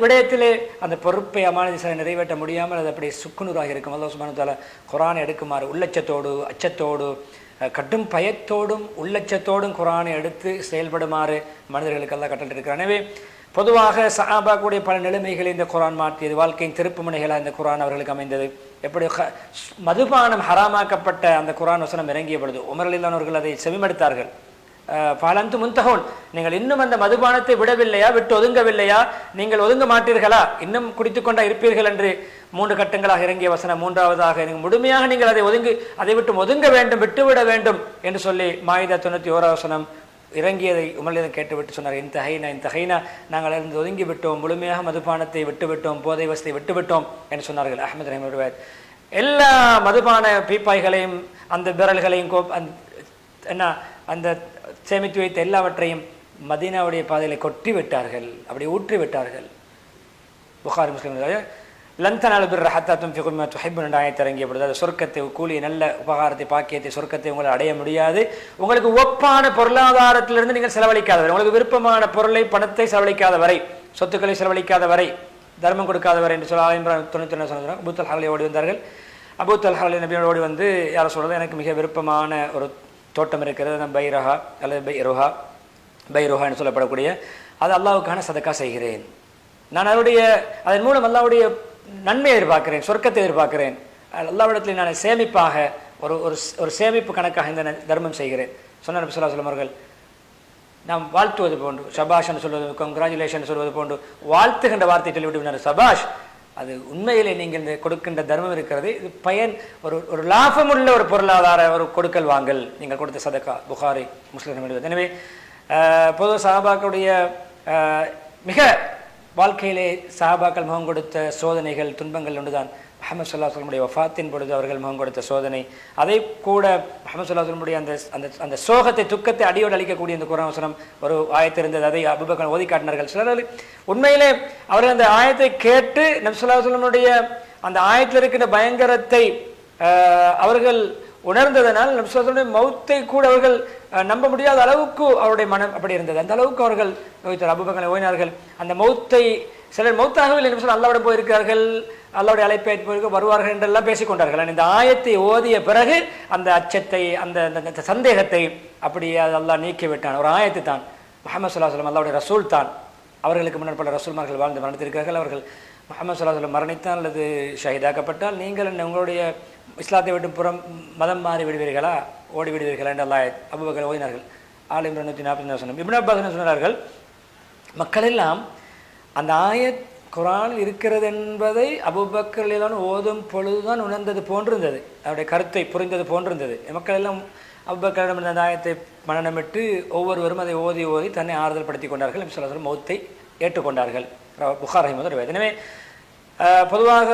விடயத்திலே அந்த பொறுப்பை அமானிதத்தை நிறைவேற்ற முடியாமல் அது அப்படியே சுக்குநூறாக இருக்கும். அல்லாஹ் சுப்ஹானஹு வ தஆலா குர்ஆனை எடுக்குமாறு உள்ளச்சத்தோடு, அச்சத்தோடு, கடும் பயத்தோடும் உள்ளச்சத்தோடும் குர்ஆனை எடுத்து செயல்படுமாறு மனிதர்களுக்கு அல்லாஹ் கட்டளையிட்டிருக்கிறார். எனவே பொதுவாக சஹாபாக்களுடைய பல நிலைமைகளை இந்த குர்ஆன் மாற்றியது, வாழ்க்கையின் திருப்பு முனைகளாக இந்த குர்ஆன் அவர்களுக்கு அமைந்தது. எப்படி மதுபானம் ஹராமாக்கப்பட்ட அந்த குர்ஆன் வசனம் இறங்கிய பொழுது உமர் ரலியல்லாஹு அவர்கள் அதை செவிமடுத்தார்கள். பாலந்து முன்தகோன், நீங்கள் இன்னும் அந்த மதுபானத்தை விடவில்லையா, விட்டு ஒதுங்கவில்லையா, நீங்கள் ஒதுங்க மாட்டீர்களா, இன்னும் குடித்துக்கொண்டா இருப்பீர்கள் என்று 3 கட்டங்களாக இறங்கிய வசனம். 3வதாக முழுமையாக நீங்கள் அதை விட்டு ஒதுங்க வேண்டும், விட்டுவிட வேண்டும் என்று சொல்லி மாயிதா 91 வசனம் இறங்கியதை உமரிடம் கேட்டுவிட்டு சொன்னார், இந்த ஹைனா நாங்கள் இருந்து ஒதுங்கி விட்டோம், முழுமையாக மதுபானத்தை விட்டுவிட்டோம், போதை வசத்தை விட்டுவிட்டோம் என்று சொன்னார்கள். அஹ்மத் ரஹிமத்துல்லாஹி. எல்லா மதுபான பீப்பாய்களையும் அந்த விரல்களையும் அந்த சேமித்து வைத்த எல்லாவற்றையும் மதீனாவுடைய பாதையில கொட்டி விட்டார்கள், அப்படி ஊற்றி விட்டார்கள். புகாரி முஸ்லிம் லந்தனால் பிர் ஹத்தா துன்ஃபிகு மிம்மா துஹிப்புன் என்ற ஆயத்தை இறங்கிய பொழுது அது சொர்க்கத்தை, கூலி, நல்ல உபகாரத்தை, பாக்கியத்தை, சொர்க்கத்தை உங்களால் அடைய முடியாது, உங்களுக்கு ஒப்பான பொருளாதாரத்திலிருந்து நீங்கள் செலவழிக்காத வரை, உங்களுக்கு விருப்பமான பொருளை, பணத்தை செலவழிக்காத வரை, சொத்துக்களை செலவழிக்காத வரை, தர்மம் கொடுக்காத வரை என்று சொல்ல இம்ரான் 91 சொன்னாங்க. அபூ தல்ஹா ஓடி வந்தார்கள். அபூ தல்ஹா நபியோடு ஓடி வந்து யாரை சொல்றது, எனக்கு மிக விருப்பமான ஒரு தோட்டம் இருக்கிறது, பைரஹா அல்லது பைரோஹா என்று சொல்லப்படக்கூடிய அது அல்லாஹ்வுக்கான சதக்கா செய்கிறேன், நான் அதன் மூலம் அல்லாஹ்வுடைய நன்மையை எதிர்பார்க்கிறேன், சொர்க்கத்தை எதிர்பார்க்கிறேன், அல்லாஹ்விடத்தில் நான் சேமிப்பாக ஒரு சேமிப்பு கணக்காக இந்த தர்மம் செய்கிறேன் சொன்னார். நபி ஸல்லல்லாஹு அலைஹி வஸல்லம் அவர்கள் நாம் வாழ்த்துவது போன்று, சபாஷ் என்று சொல்வது, கங்க்ராச்சுலேஷன் சொல்வது போன்று வாழ்த்துகின்ற வார்த்தை சொல்லிவிட்டு, சபாஷ், அது உண்மையிலே நீங்கள் இந்த கொடுக்கின்ற தர்மம் இருக்கிறது, இது பயன், ஒரு லாபமுள்ள ஒரு பொருளாதார ஒரு கொடுக்கல் வாங்கல், நீங்கள் கொடுத்த சதக்கா. புகாரி முஸ்லிம். எனவே பொது சஹாபாக்களுடைய மிக வாழ்க்கையிலே சஹாபாக்கள் முகம் கொடுத்த சோதனைகள், துன்பங்கள் ஒன்றுதான் முஹம்மது ஸல்லல்லாஹு அலைஹி வஸல்லம் வஃபாத்தின் பொழுது அவர்கள் முகம் கொடுத்த சோதனை. அதை கூட முஹம்மது ஸல்லல்லாஹு அலைஹி வஸல்லம் அந்த சோகத்தை, துக்கத்தை அடியோடு அளிக்கக்கூடிய இந்த குர்ஆன் வசனம் ஒரு ஆயத்து இருந்தது. அதை அபூபக்கர் ஓதி காட்டினார்கள். சிலர் உண்மையிலே அவர்கள் அந்த ஆயத்தை கேட்டு நபி ஸல்லல்லாஹு அலைஹி வஸல்லம் அந்த ஆயத்தில் இருக்கின்ற பயங்கரத்தை அவர்கள் உணர்ந்ததனால் நபி ஸல்லல்லாஹு அலைஹி வஸல்லம் மௌத்தை கூட அவர்கள் நம்ப முடியாத அளவுக்கு அவருடைய மனம் அப்படி இருந்தது. அந்த அளவுக்கு அவர்கள் அபூபக்கர் ஓதினார்கள். அந்த மௌத்தை சிலர் மௌத்தாகவில்லை என்று சொல்லி அல்லாஹ்விடம் போயிருக்கிறார்கள், அல்லாஹ்வுடைய அழைப்பை வருவார்கள் என்றெல்லாம் பேசிக்கொண்டார்கள். இந்த ஆயத்தை ஓதிய பிறகு அந்த அச்சத்தை, அந்த சந்தேகத்தை அப்படியே அல்லாஹ் நீக்கி விட்டான். ஒரு ஆயத்து தான், முஹம்மது ஸல்லல்லாஹு அலைஹி வஸல்லம் அல்லாஹ்வுடைய ரசூல் தான். அவர்களுக்கு முன்னர் பல ரசூல்மார்கள் வாழ்ந்து மரணித்திருக்கிறார்கள். அவர்கள் முஹம்மது ஸல்லல்லாஹு அலைஹி வஸல்லம் மரணித்தால் அல்லது ஷஹீதாக்கப்பட்டால் நீங்கள் உங்களுடைய இஸ்லாத்தை விட்டு புறம் மதம் மாறி விடுவீர்களா, ஓடி விடுவீர்களா என்று அல்லாஹ் அபூபக்கர் ஓதினார்கள். ஆல் இம்ரான் 140 வசனம். இப்னு அப்பாஸ் சொன்னார்கள், மக்கள் எல்லாம் அந்த ஆயத் குர்ஆனில் இருக்கிறது என்பதை அபூபக்கர் ஓதும் பொழுதுதான் உணர்ந்தது போன்றிருந்தது, அவருடைய கருத்தை புரிந்தது போன்றிருந்தது. மக்கள் எல்லாம் அபூபக்கரிடம் அந்த ஆயத்தை மனநமிட்டு ஒவ்வொருவரும் அதை ஓதி ஓதி தன்னை ஆறுதல் படுத்திக் கொண்டார்கள். நபி ஸல்லல்லாஹு அலைஹி வஸல்லம் மௌத்தை ஏற்றுக்கொண்டார்கள். புகாரி ரஹிமத்துல்லாஹி. எனவே பொதுவாக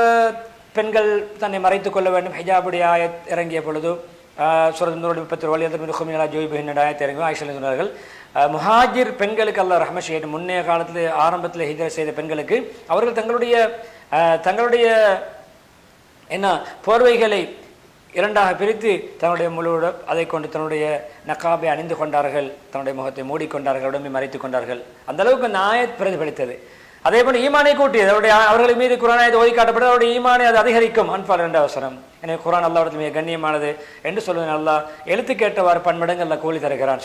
பெண்கள் தன்னை மறைத்துக் கொள்ள வேண்டும். ஹிஜாபுடைய ஆயத் இறங்கிய பொழுது சூரத் நூர் 37 ஆயத் இறங்கி ஆயிஷா சொன்னார்கள், முஹாஜிர் பெண்களுக்கு அல்லாஹ் ரஹ்மத் செய்யட்டும், முன்னைய காலத்தில் ஆரம்பத்தில் ஹிஜ்ரத் செய்த பெண்களுக்கு அவர்கள் தங்களுடைய போர்வைகளை இரண்டாக பிரித்து தன்னுடைய முழு அதை கொண்டு தன்னுடைய நக்காபை அணிந்து கொண்டார்கள், தன்னுடைய முகத்தை மூடிக்கொண்டார்கள், உடம்பை மறைத்துக் கொண்டார்கள். அந்த அளவுக்கு அந்த ஆயத் பிரதிபலித்தது. அதே போன்று ஈமானை கூட்டியது. அவர்கள் மீது குர்ஆன் ஆயத் ஓதி காட்டப்பட்டது, அவருடைய ஈமானை அது அதிகரிக்கும். அன்பால் 2 அவசரம். எனவே குர்ஆன் அல்லாஹ்விடத்தில் மிக கண்ணியமானது என்று சொல்லுவேன். அல்லாஹ் எழுத்து கேட்டவாறு பன்மடங்கு அல்லாஹ் கூலி தருகிறான்.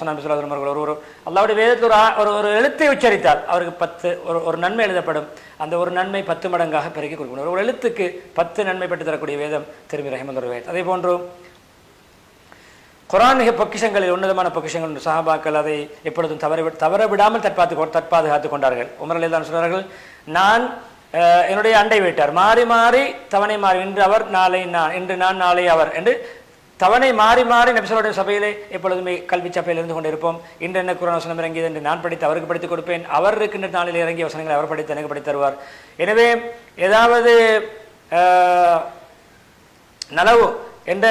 ஒரு அல்லாஹ்வுடைய வேதத்தில் ஒரு எழுத்தை உச்சரித்தால் அவருக்கு 10 ஒரு நன்மை எழுதப்படும். அந்த ஒரு நன்மை 10 மடங்காக பெருக்கி கொடுக்கணும். ஒரு எழுத்துக்கு 10 நன்மை பெற்று தரக்கூடிய வேதம் திருமி ரஹிமத்துல்லாஹி வேதம். அதே போன்று குர்ஆன் மிக பொக்கிஷங்களில் உன்னதமான பொக்கிஷங்கள். சஹாபாக்கள் அதை எப்பொழுதும் தவற விடாமல் தற்பாதுகாத்துக் கொண்டார்கள். உமர் ரலியல்லாஹு சொன்னார்கள், நான் என்னுடைய அண்டை வீட்டார் மாறி மாறி தவணை மாறி, இன்று அவர் நாளை நான், இன்று நான் நாளை அவர் என்று தவணை மாறி மாறி நபி ஸல்லல்லாஹு அலைஹி சபையிலே எப்பொழுதுமே கல்வி சபையில் இருந்து கொண்டிருப்போம். இன்று என்ன குர்ஆன் வசனம் இறங்கியது என்று நான் படித்து அவருக்கு படித்துக் கொடுப்பேன், அவர் இருக்கின்ற நாளில் இறங்கிய வசனங்களை அவர் படித்து எனக்கு படித்து தருவார். எனவே ஏதாவது நலவு என்ற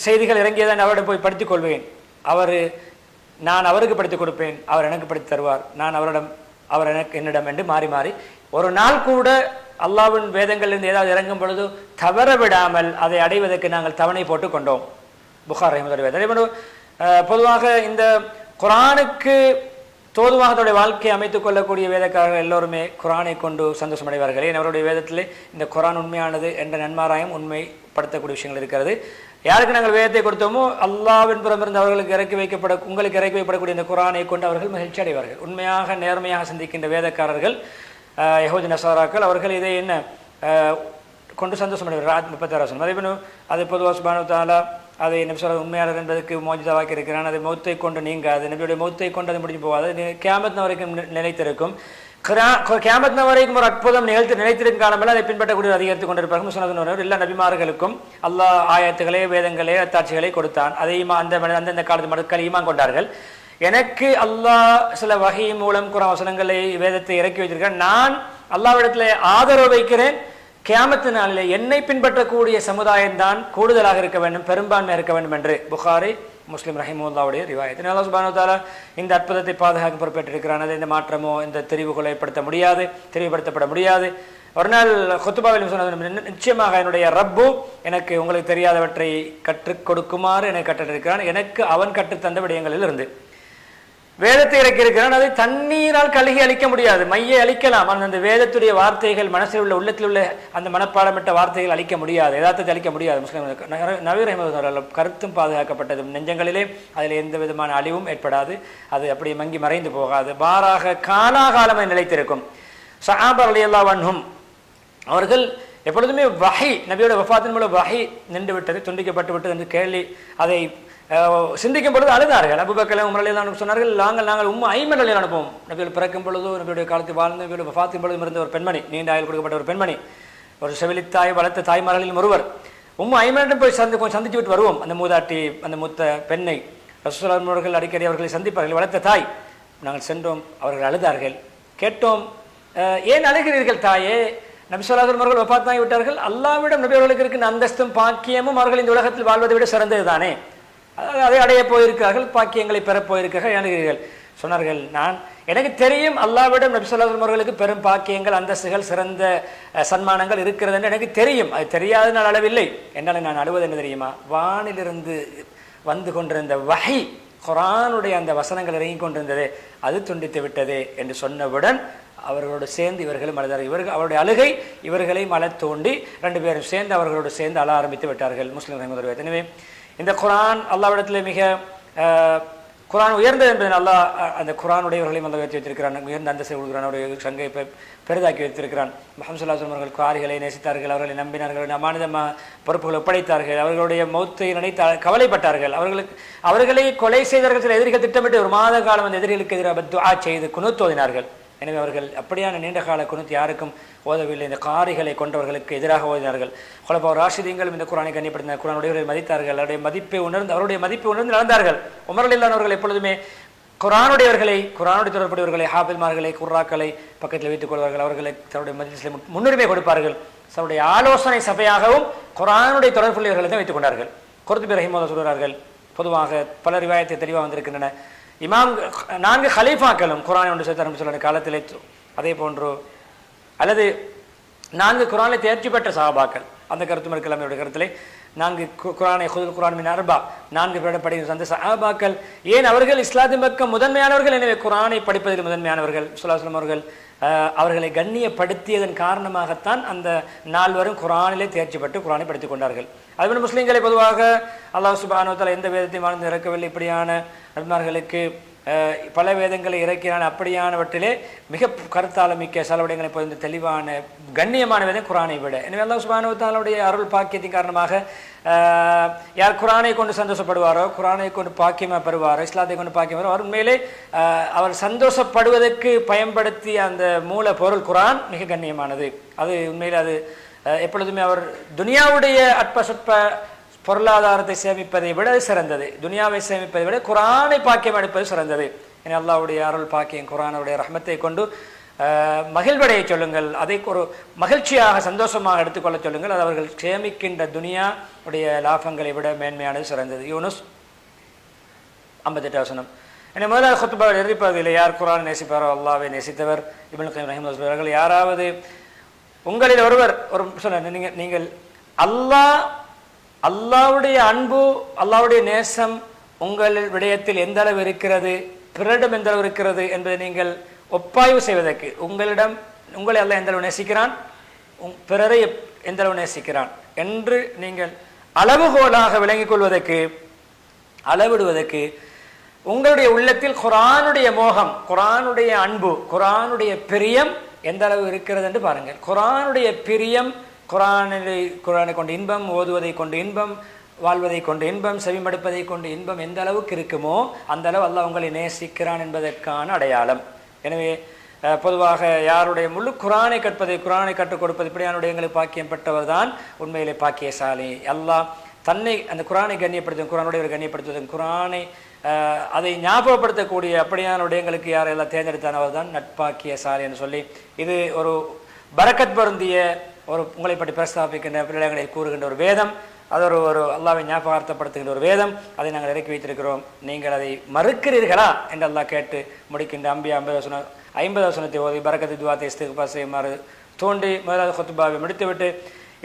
செய்திகள் இறங்கியதான் அவரிடம் போய் படித்துக் கொள்வேன். நான் அவருக்கு படித்துக் கொடுப்பேன், அவர் எனக்கு படித்து தருவார், நான் அவரிடம், அவர் எனக்கு என்னிடம் என்று மாறி மாறி ஒரு நாள் கூட அல்லாஹ்வின் வேதங்களிலிருந்து ஏதாவது இறங்கும் பொழுது தவற விடாமல் அதை அடைவதற்கு நாங்கள் தவணை போட்டு கொண்டோம். புகார் ரஹிமத்துல்லாஹி வேதம். அதே போன்று பொதுவாக இந்த குர்ஆனுக்கு தோதுவாக தன்னுடைய வாழ்க்கையை அமைத்துக் கொள்ளக்கூடிய வேதக்காரர்கள் எல்லோருமே குர்ஆனை கொண்டு சந்தோஷம் அடைவார்கள். ஏன் அவருடைய வேதத்திலே இந்த குர்ஆன் உண்மையானது என்ற நன்மாராயம் உண்மைப்படுத்தக்கூடிய விஷயங்கள் இருக்கிறது. யாருக்கு நாங்கள் வேதத்தை கொடுத்தோமோ அல்லாஹ்வின் புறமிருந்து அவர்களுக்கு உங்களுக்கு இறக்கி வைக்கப்படக்கூடிய இந்த குர்ஆனை கொண்டு அவர்கள் மகிழ்ச்சி அடைவார்கள். உண்மையாக நேர்மையாக சிந்திக்கின்ற வேதக்காரர்கள் யஹூதி நஸாராக்கள் அவர்கள் இதை என்ன கொண்டு சந்தோஷம் அடைவார்கள். 36 அதே போன்று அது பொதுவாக சுப்ஹானஹு வ தஆலா அதை நபி ஸல்லல்லாஹு உண்மையாளர் என்பதற்கு மோஜிதாவாக்கி இருக்கிறான். அதை மௌத்தை கொண்டு நீங்காது, நபியுடைய மௌத்தை கொண்டு அது முடிஞ்சு போகாது, கியாமத் வரைக்கும் நிலைத்திருக்கும். கியாமத் வரைக்கும் ஒரு அற்புதம் நிலைத்திருக்கும் காலமெல்லாம் அதை பின்பற்றக்கூடிய அதிகரித்துக் கொண்டிருப்பார்கள். முஸ்லிம் எல்லா நபிமார்களுக்கும் அல்லாஹ் ஆயத்துகளே வேதங்களே அத்தாட்சிகளை கொடுத்தான். அதை அந்தந்த காலத்து மக்கள் ஈமான் கொண்டார்கள். எனக்கு அல்லாஹ் சில வகை மூலம் குர்ஆன் வசனங்களை வேதத்தை இறக்கி வைத்திருக்கிறேன், நான் அல்லாஹ்விடத்தில் ஆதரவு வைக்கிறேன், கியாமத்து நாளிலே என்னை பின்பற்றக்கூடிய சமுதாயம் தான் கூடுதலாக இருக்க வேண்டும், பெரும்பான்மையாக இருக்க வேண்டும் என்று புகாரி முஸ்லிம் ரஹிமத்துல்லாஹுடைய ரிவாயத். அல்லாஹ் சுப்ஹானஹு வ தஆலா இந்த அற்புதத்தை பாதுகாக்க பொறுப்பேற்றிருக்கிறான். அதை இந்த மாற்றமோ இந்த தெரிவுகளை தெளிவுபடுத்தப்பட முடியாது. ஒரு நாள் குத்துபாவில் சொன்ன, நிச்சயமாக என்னுடைய ரப்பு எனக்கு உங்களுக்கு தெரியாதவற்றை கற்றுக் கொடுக்குமாறு என்னை கற்றிருக்கிறான், எனக்கு அவன் கற்றுத்தந்த விடயங்களில் இருந்து வேதத்தை இறக்கி இருக்கிறான். அதை தண்ணீரால் கழுகி அழிக்க முடியாது, மையை அழிக்கலாம், ஆனால் அந்த வேதத்துடைய வார்த்தைகள் மனசில் உள்ள உள்ளத்தில் உள்ள அந்த மனப்பாடமிட்ட வார்த்தைகள் அழிக்க முடியாது, யதார்த்தத்தை அழிக்க முடியாது. முஸ்லிம் நபி ரஹ்மத்துல்லாஹி கருத்தும் பாதுகாக்கப்பட்டது நெஞ்சங்களிலே, அதில் எந்த விதமான அழிவும் ஏற்படாது, அது அப்படியே மங்கி மறைந்து போகாது, மாறாக காலாகாலமாக நிலைத்திருக்கும். ஸஹாபா ரலியல்லாஹு அன்ஹும் அவர்கள் எப்பொழுதுமே வஹி, நபியோட வஃபாத்தின் மூலம் வஹி நின்று விட்டது, துண்டிக்கப்பட்டு விட்டது என்று கேள்வி அதை சிந்திக்கும் பொழுது அழுதார்கள். அபூபக்கர் உமர் ரலியல்லாஹு சொன்னார்கள், நாங்கள் ஐமன் ரலியல்லாஹு அனுப்புவோம். நபியோட பிறக்கும் பொழுது, நபியுடைய காலத்தில் வாழ்ந்த, நபியோட வஃபாத்தின் பொழுது இருந்த ஒரு பெண்மணி, நீண்ட ஆயுள் கொடுக்கப்பட்ட ஒரு பெண்மணி, ஒரு செவிலித்தாய் வளர்த்த தாய்மார்களில் ஒருவர். ஐமனிடம் போய் சந்தித்து விட்டு வருவோம். அந்த மூதாட்டி, அந்த மூத்த பெண்ணை ரசூலுல்லாஹி அவர்கள் அடிக்கடி அவர்களை சந்திப்பார்கள், வளர்த்த தாய். நாங்கள் சென்றோம், அவர்கள் அழுதார்கள். கேட்டோம், ஏன் அழுகிறீர்கள் தாயே? நபி ஸல்லல்லாஹு அலைஹி அவர்கள் வஃபாத்தாகி விட்டார்கள், அல்லாஹ்விடம் நபி அவர்களுக்கு இருக்கின்ற அந்தஸ்தும் பாக்கியமும் அவர்கள் இந்த உலகத்தில் வாழ்வதை விட சிறந்தது தானே, அதை அடைய போயிருக்கிறார்கள், பாக்கியங்களை பெறப் போயிருக்கிறார்கள், அணுகிறீர்கள். சொன்னார்கள், எனக்கு தெரியும் அல்லாஹ்விடம் நபி ஸல்லல்லாஹு அலைஹி அவர்களுக்கு பெரும் பாக்கியங்கள், அந்தஸ்துகள், சிறந்த சன்மானங்கள் இருக்கிறது என்று எனக்கு தெரியும், அது தெரியாத நாள் அளவில்லை. என்னால் நான் அழுவது என்ன தெரியுமா? வானிலிருந்து வந்து கொண்டிருந்த வஹி, குர்ஆனுடைய அந்த வசனங்கள் இறங்கி கொண்டிருந்ததே, அது துண்டித்து விட்டதே என்று சொன்னவுடன் அவர்களோடு சேர்ந்து இவர்களும் அழுதார்கள். அவருடைய அழுகை இவர்களை மலை தோண்டி 2 பேரும் சேர்ந்து அவர்களோடு சேர்ந்து அழ ஆரம்பித்து விட்டார்கள். முஸ்லிம் ரஹ்மத்துல்லாஹி. எனவே இந்த குர்ஆன் அல்லாஹ்விடத்திலே மிக குர்ஆன் உயர்ந்தது என்பதை அல்லாஹ் அந்த குர்ஆனுடையவர்களையும் அல்ல உயர்த்தி வைத்திருக்கிறான், உயர்ந்த அந்தஸ்தை கொடுக்கிறான், அவருடைய சங்கை பெரிதாக்கி வைத்திருக்கிறான். முஹம்மது ஸல்லல்லாஹு அலைஹி வஸல்லம் அவர்கள் குர்ஆனை நேசித்தார்கள், அவர்களை நம்பினார்கள், அமானித பொறுப்புகளை ஒப்படைத்தார்கள், அவர்களுடைய மௌத்தை நினைத்து கவலைப்பட்டார்கள், அவர்களை கொலை செய்தவர்கள் எதிரிகள் திட்டமிட்டு ஒரு மாத காலம் அந்த எதிரிகளுக்கு எதிராக துஆ செய்து குனூத் ஓதினார்கள். எனவே அவர்கள் அப்படியான நீண்ட கால குனூத் யாருக்கும் ஓதவில்லை. இந்த காரிகளை கொண்டவர்களுக்கு எதிராக ஓதினார்கள். குலஃபா ராஷிதீன்களும் இந்த குர்ஆனை கண்ணியப்படுத்தினார், குர்ஆனுடையவர்களை மதித்தார்கள், அவருடைய மதிப்பை உணர்ந்து நடந்தார்கள். உமர் ரலியல்லாஹு அவர்கள் எப்பொழுதுமே குர்ஆனுடைய தொடர்புடையவர்களை, ஹாஃபில்மார்களை, குர்ராக்களை பக்கத்தில் வைத்துக் கொள்வார்கள், அவர்களை தன்னுடைய மஜ்லிஸில் முன்னுரிமை கொடுப்பார்கள். தன்னுடைய ஆலோசனை சபையாகவும் குர்ஆனுடைய தொடர்புடையவர்களை தான் வைத்துக் கொண்டார்கள். குர்துபி ரஹிமஹுல்லாஹ் சொல்கிறார்கள், பொதுவாக பல ரிவாயத்தை தெளிவாக வந்திருக்கின்றன, 4 ஹலீஃபாக்களும் குர்ஆனை ஒன்று சேர்த்து ஆரம்பிச்சுள்ள காலத்திலே, அதே போன்று அல்லது 4 குர்ஆனை தேர்ச்சி பெற்ற சஹாபாக்கள், அந்த கருத்தும் இருக்கலாம். என்னுடைய கருத்திலே குரானை ஹுதுல் குரான் மின் அர்பா 4 பேரோட படிக்கிற அந்த சஹாபாக்கள் ஏன் அவர்கள் இஸ்லாத்தின் பக்கம் முதன்மையானவர்கள். எனவே குரானை படிப்பதில் முதன்மையானவர்கள். ஸல்லல்லாஹு அலைஹி வஸல்லம் அவர்கள் அவர்களை கண்ணியப்படுத்தியதன் காரணமாகத்தான் அந்த 4 வரும் குரானிலே தேர்ச்சி பெற்று குரானை படித்துக் கொண்டார்கள். அதுபோல முஸ்லீம்களை பொதுவாக அல்லாஹ் சுப்ஹானஹு வ தஆலா எந்த வேதத்தையும் வாழ்ந்து இறக்கவில்லை. இப்படியான நபிமார்களுக்கு பல வேதங்களை இறக்கினான். அப்படியானவற்றிலே மிக கருத்தாளமிக்க சில விடயங்களை பொறுத்த தெளிவான கண்ணியமான வேதம் குரானை விட. எனவே அல்லாஹ் சுப்ஹானஹு வ தஆலாவுடைய அருள் பாக்கியத்தின் காரணமாக யார் குரானை கொண்டு சந்தோஷப்படுவாரோ, குரானை கொண்டு பாக்கியமாக பெறுவாரோ, இஸ்லாத்தை கொண்டு பாக்கியம் பெறுவாரோ, அவர் உண்மையிலே அவர் சந்தோஷப்படுவதற்கு பயன்படுத்திய அந்த மூல பொருள் குரான் மிக கண்ணியமானது. அது உண்மையில் அது எப்பொழுதுமே அவர் துனியாவுடைய அற்ப சொற்ப பொருளாதாரத்தை சேமிப்பதை விட சிறந்தது. துனியாவை சேமிப்பதை விட குரானை பாக்கியம் எடுப்பது சிறந்தது. ஏன்னா அல்லாஹ்வுடைய அருள் பாக்கியம் குரானுடைய ரஹ்மத்தை கொண்டு மகிழ்வடைய சொல்லுங்கள். அதை ஒரு மகிழ்ச்சியாக சந்தோஷமாக எடுத்துக்கொள்ள சொல்லுங்கள். அது அவர்கள் சேமிக்கின்ற துனியா உடைய லாபங்களை விட மேன்மையானது சிறந்தது. யூனுஸ் 58 வசனம். என்னை முதலாவது குத்பாவில் எதிர்ப்பதில்லை. யார் குரான் நேசிப்பாரோ அல்லாஹ்வை நேசித்தவர். இப்னு கய்யிம் ரஹிமஹுல்லாஹ் அவர்கள் யாராவது உங்களில் ஒருவர் ஒரு சொல்ல நீங்கள் அல்லாஹ்வுடைய அன்பு அல்லாஹ்வுடைய நேசம் உங்கள் விடயத்தில் எந்த அளவு இருக்கிறது, பிறரிடம் எந்த அளவு இருக்கிறது என்பதை நீங்கள் ஒப்பாய்வு செய்வதற்கு உங்களை அல்லாஹ் எந்த அளவு நேசிக்கிறான், பிறரை எந்த அளவு நேசிக்கிறான் என்று நீங்கள் அளவுகோலாக விளங்கிக் கொள்வதற்கு அளவிடுவதற்கு உங்களுடைய உள்ளத்தில் குர்ஆனுடைய மோகம், குர்ஆனுடைய அன்பு, குர்ஆனுடைய பிரியம் எந்த அளவு இருக்கிறது என்று பாருங்கள். குர்ஆனுடைய பிரியம், குர்ஆனை கொண்டு இன்பம், ஓதுவதை கொண்டு இன்பம், வாழ்வதை கொண்டு இன்பம், செவிமடுப்பதை கொண்டு இன்பம் எந்த அளவுக்கு இருக்குமோ அந்த அளவு அல்லாஹ் உங்களை நேசிக்கிறான் என்பதற்கான அடையாளம். எனவே பொதுவாக யாருடைய முழு குர்ஆனை கற்பதை, குர்ஆனை கற்றுக் கொடுப்பது இப்படியானுடைய எங்களுக்கு பாக்கியம் பெற்றவர் தான் உண்மையிலே பாக்கியசாலி. அல்லாஹ் தன்னை அந்த குர்ஆனை கண்ணியப்படுத்தும், குர்ஆனுடைய கண்ணியப்படுத்துவதும், குர்ஆனை அதை ஞாபகப்படுத்தக்கூடிய அப்படியான விடயங்களுக்கு யாரெல்லாம் தேர்ந்தெடுத்தானவர் தான் நட்பாக்கியசாலி என்று சொல்லி இது ஒரு பரக்கத் பொருந்திய ஒரு உங்களை பற்றி பிரஸ்தாபிக்கின்ற பிள்ளைகளை கூறுகின்ற ஒரு வேதம். அது ஒரு அல்லாஹ்வை ஞாபகார்த்தப்படுத்துகின்ற ஒரு வேதம். அதை நாங்கள் இறக்கி வைத்திருக்கிறோம். நீங்கள் அதை மறுக்கிறீர்களா என்று அல்லாஹ் கேட்டு முடிக்கின்ற 50 வசனத்தை ஓதி பரக்கத்து துஆத்தை இஸ்திக்பார் செய்யுமாறு தோண்டி முதலாவது குத்பாவை முடித்துவிட்டு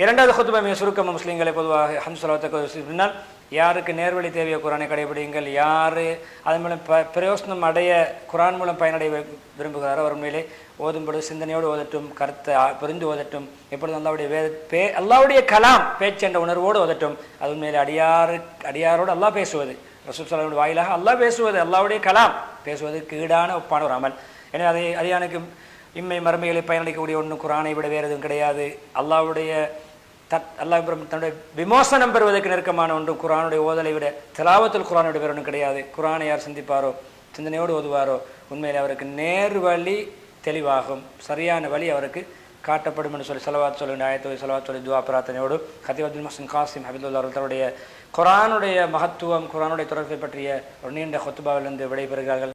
இரண்டாவது குத்பா மிக சுருக்கமாக முஸ்லீம்களை பொதுவாக ஹம்து ஸலவாத்துக்கு பின்னால் யாருக்கு நேர்வழி தேவையோ குர்ஆனை கடைபிடிங்கள், யார் அதன் மூலம் பிரயோசனம் அடைய குர்ஆன் மூலம் பயனடைய விரும்புகிறாரோ அவர் உண்மையிலே ஓதும் பொழுது சிந்தனையோடு ஓதட்டும், கருத்தை புரிந்து ஓதட்டும். எப்பொழுதும் அல்லாஹ்வுடைய அல்லாஹ்வுடைய கலாம் பேச்சு என்ற உணர்வோடு ஓதட்டும். அது உண்மையிலே அடியாரோடு அல்லாஹ் பேசுவது, ரசூல் ஸல்லல்லாஹு அலைஹி வஸல்லம் வாயிலாக அல்லாஹ் பேசுவது, அல்லாஹ்வுடைய கலாம் பேசுவதற்கு ஈடான ஒப்பான ஒரு அமல். எனவே அதை அடியானுக்கு இம்மை மறுமைகளை பயனளிக்கக்கூடிய ஒன்றும் குர்ஆனை விட வேறு எதுவும் கிடையாது. அல்லாஹ்வுடைய அல்லாஹ் தன்னுடைய விமோசனம் பெறுவதற்கு நெருக்கமான ஒன்றும் குர்ஆனுடைய ஓதலை விட திலாவத்துல் குர்ஆனை விட வேறு ஒன்றும் கிடையாது. குர்ஆனை யார் சிந்திப்பாரோ, சிந்தனையோடு ஓதுவாரோ உண்மையில் அவருக்கு நேர் வழி தெளிவாகும், சரியான வழி அவருக்கு காட்டப்படும் என்று சொல்லி ஸலவாத் சொல்லுங்க. ஆயத்தோடு ஸலவாத் சொல்லி துஆ பிரார்த்தனையோடு கத்தீப் அப்துல் முஹ்சின் காசிம் ஹபிதுல்லாஹ் அவர்கள் தன்னுடைய குர்ஆனுடைய மகத்துவம், குர்ஆனுடைய தொடர்பை பற்றிய ஒரு நீண்ட குத்பாவிலிருந்து விடைபெறுகிறார்கள்.